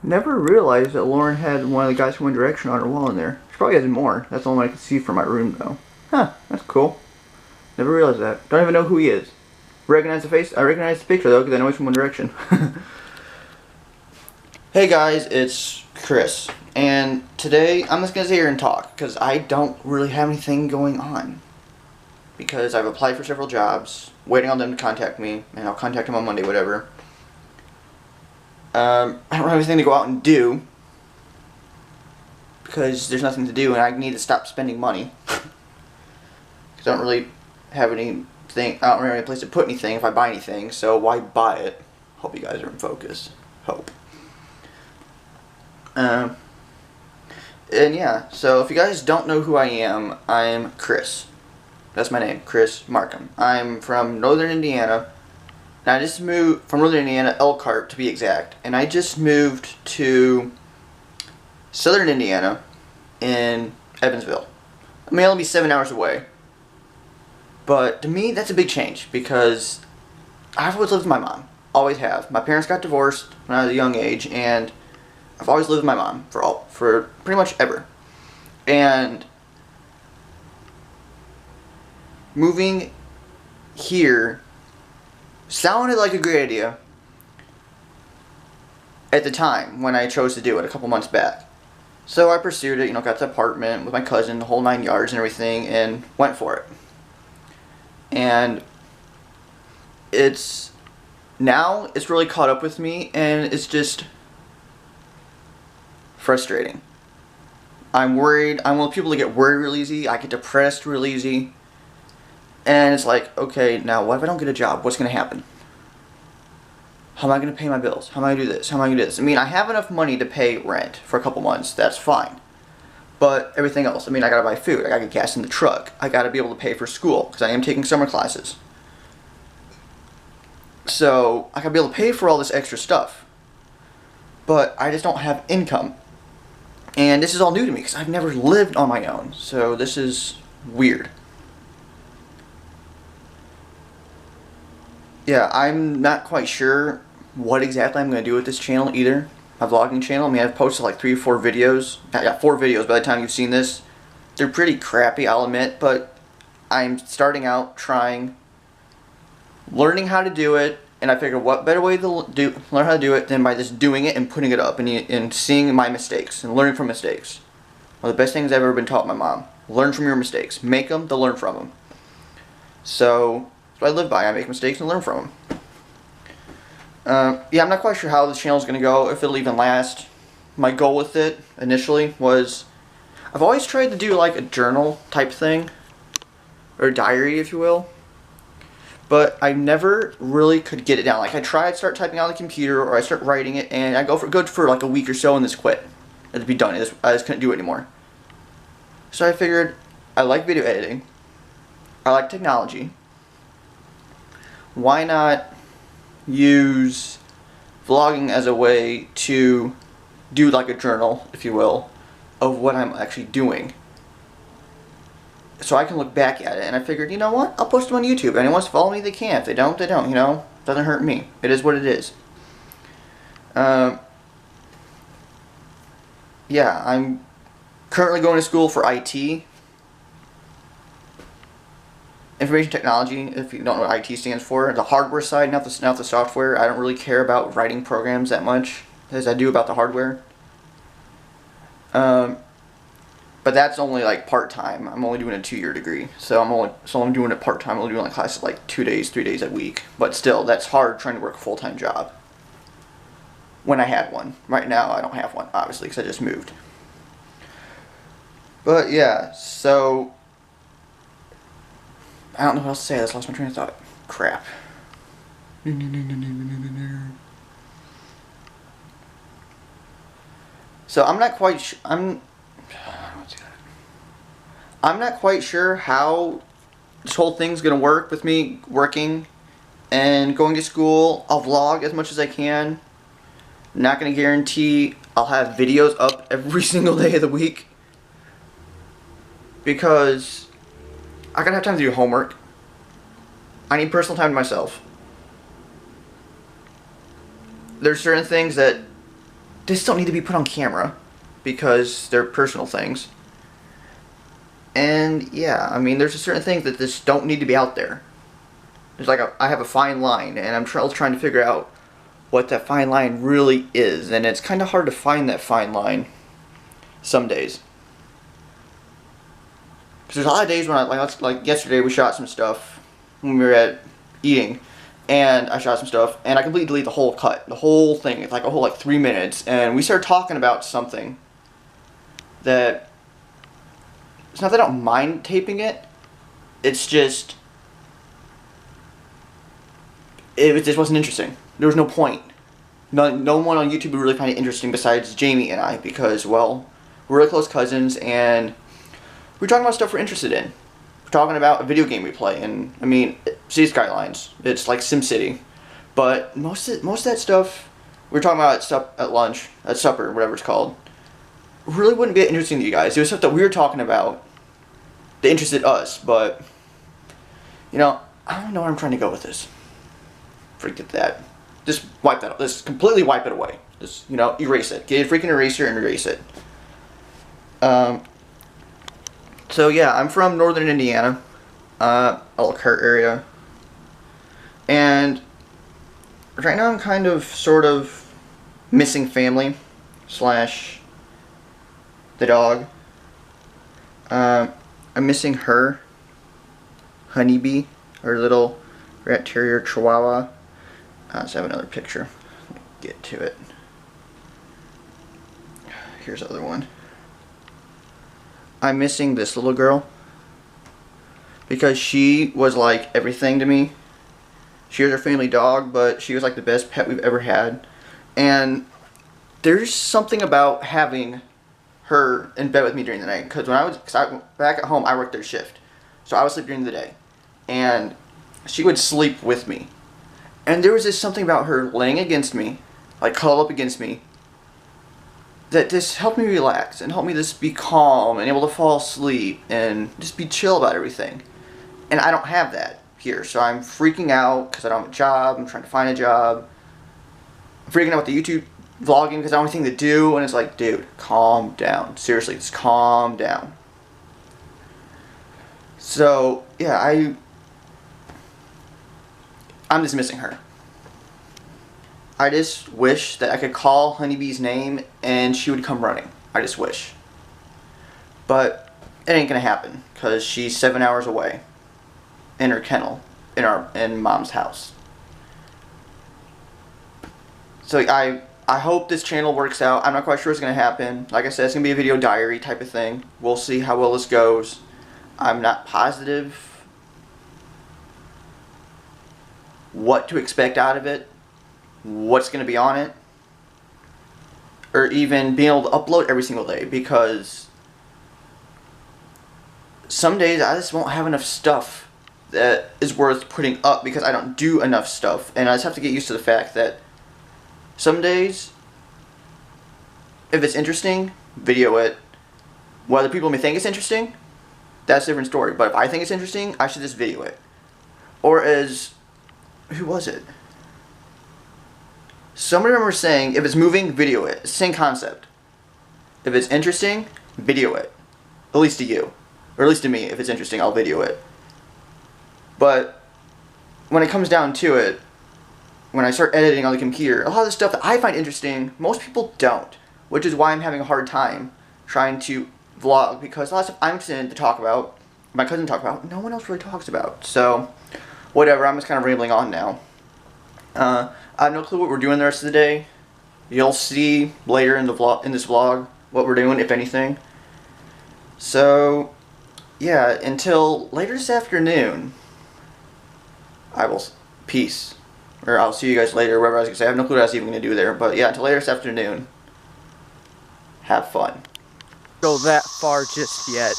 Never realized that Lauren had one of the guys from One Direction on her wall in there. She probably has more. That's the only one I can see from my room, though. Huh, that's cool. Never realized that. Don't even know who he is. Recognize the face? I recognize the picture, though, because I know he's from One Direction. Hey guys, it's Chris. And today, I'm just going to sit here and talk, because I don't really have anything going on. Because I've applied for several jobs, waiting on them to contact me, and I'll contact them on Monday, whatever. I don't have anything to go out and do because there's nothing to do and I need to stop spending money because I don't really have anything. I don't really have any place to put anything if I buy anything, so why buy it? Hope you guys are in focus. Hope. And yeah, so if you guys don't know who I am, I'm Chris. That's my name, Chris Markham. I'm from Northern Indiana. And I just moved from Northern Indiana, Elkhart to be exact, and I just moved to Southern Indiana in Evansville. I may only be 7 hours away, but to me that's a big change because I've always lived with my mom, always have. My parents got divorced when I was a young age, and I've always lived with my mom for pretty much ever. And moving here sounded like a great idea at the time when I chose to do it a couple months back. So I pursued it, got the apartment with my cousin, the whole 9 yards and everything, and went for it. And now it's really caught up with me, and it's just frustrating. I'm worried. I'm one of the people that get worried real easy. I get depressed real easy. And it's like, okay, now what if I don't get a job? What's going to happen? How am I going to pay my bills? How am I going to do this? How am I going to do this? I mean, I have enough money to pay rent for a couple months. That's fine. But everything else, I mean, I got to buy food. I got to get gas in the truck. I got to be able to pay for school because I am taking summer classes. So I got to be able to pay for all this extra stuff. But I just don't have income. And this is all new to me because I've never lived on my own. So this is weird. Yeah, I'm not quite sure what exactly I'm going to do with this channel either. My vlogging channel. I mean, I've posted like 3 or 4 videos. Yeah, 4 videos by the time you've seen this. They're pretty crappy, I'll admit, but I'm starting out learning how to do it, and I figured what better way to learn how to do it than by just doing it and putting it up and seeing my mistakes and learning from mistakes. One of the best things I've ever been taught by my mom. Learn from your mistakes. Make them to learn from them. So that's what I live by. I make mistakes and learn from them. Yeah, I'm not quite sure how this channel is going to go, if it'll even last. My goal with it, initially, was I've always tried to do like a journal type thing, or a diary, if you will. But I never really could get it down. Like, I start typing on the computer, or I start writing it, and I go good for like a week or so, and just quit. It'd be done. I just couldn't do it anymore. So I figured, I like video editing. I like technology. Why not use vlogging as a way to do like a journal, if you will, of what I'm actually doing. So I can look back at it, and I figured, you know what, I'll post them on YouTube. If anyone wants to follow me, they can. If they don't, they don't, Doesn't hurt me. It is what it is. Yeah, I'm currently going to school for IT. Information technology, if you don't know what IT stands for. The hardware side, not the software. I don't really care about writing programs that much as I do about the hardware. But that's only like part-time. I'm only doing a 2-year degree. So I'm doing it part-time. I'm only doing like classes like 2 days, 3 days a week. But still, that's hard trying to work a full-time job. When I had one. Right now, I don't have one, obviously, because I just moved. But yeah, so I don't know what else to say. I just lost my train of thought. Crap. So I'm not quite I'm not quite sure how this whole thing's gonna work with me working and going to school. I'll vlog as much as I can. I'm not gonna guarantee I'll have videos up every single day of the week because I gotta have time to do homework. I need personal time to myself. There's certain things that just don't need to be put on camera because they're personal things. And yeah, I mean, there's a certain things that just don't need to be out there. There's like I have a fine line, and I'm trying to figure out what that fine line really is, and it's kind of hard to find that fine line some days. Because there's a lot of days when like yesterday we shot some stuff when we were at eating, and I shot some stuff, and I completely deleted the whole cut, the whole thing. It's like a whole like 3 minutes, and we started talking about something that it's not that I don't mind taping it. It's just it just wasn't interesting. There was no point. No one on YouTube would really find it interesting besides Jamie and I, because, well, we're really close cousins, and we're talking about stuff we're interested in. We're talking about a video game we play, and, I mean, City Skylines. It's like SimCity. But most of that stuff we were talking about at lunch, at supper, whatever it's called, really wouldn't be interesting to you guys. It was stuff that we were talking about that interested us, but, you know, I don't know where I'm trying to go with this. Forget that. Just wipe that up. Just completely wipe it away. Just, you know, erase it. Get a freaking eraser and erase it. So yeah, I'm from northern Indiana, Elkhart area. And right now I'm kind of, sort of, missing family, / the dog. I'm missing her, Honeybee, our little rat terrier chihuahua. Let's have another picture. Get to it. Here's the other one. I'm missing this little girl because she was like everything to me. She was our family dog, but she was like the best pet we've ever had. And there's something about having her in bed with me during the night, because back at home I worked third shift, so I would sleep during the day, and she would sleep with me. And there was just something about her laying against me, like cuddled up against me, that just helped me relax and helped me just be calm and able to fall asleep and just be chill about everything. And I don't have that here, so I'm freaking out because I don't have a job. I'm trying to find a job. I'm freaking out with the YouTube vlogging because I don't have anything to do, and it's like, dude, calm down. Seriously, just calm down. So yeah, I'm just missing her. I just wish that I could call Honeybee's name and she would come running. I just wish. But it ain't gonna happen because she's 7 hours away in her kennel in Mom's house. So I hope this channel works out. I'm not quite sure what's gonna happen. Like I said, it's gonna be a video diary type of thing. We'll see how well this goes. I'm not positive what to expect out of it, what's going to be on it, or even being able to upload every single day, because some days I just won't have enough stuff that is worth putting up because I don't do enough stuff, and I just have to get used to the fact that some days, if it's interesting, video it. Whether people may think it's interesting, that's a different story, but if I think it's interesting, I should just video it. Or as, who was it? Somebody remembers saying, if it's moving, video it. It's the same concept. If it's interesting, video it. At least to you. Or at least to me, if it's interesting, I'll video it. But when it comes down to it, when I start editing on the computer, a lot of the stuff that I find interesting, most people don't. Which is why I'm having a hard time trying to vlog, because a lot of stuff I'm interested in to talk about, my cousin talked about, no one else really talks about. So, whatever, I'm just kind of rambling on now. I have no clue what we're doing the rest of the day. You'll see later in this vlog what we're doing, if anything. So, yeah, until later this afternoon, I will peace. Or I'll see you guys later, wherever I was going to say. I have no clue what I was even going to do there. But yeah, until later this afternoon, have fun. Go that far just yet.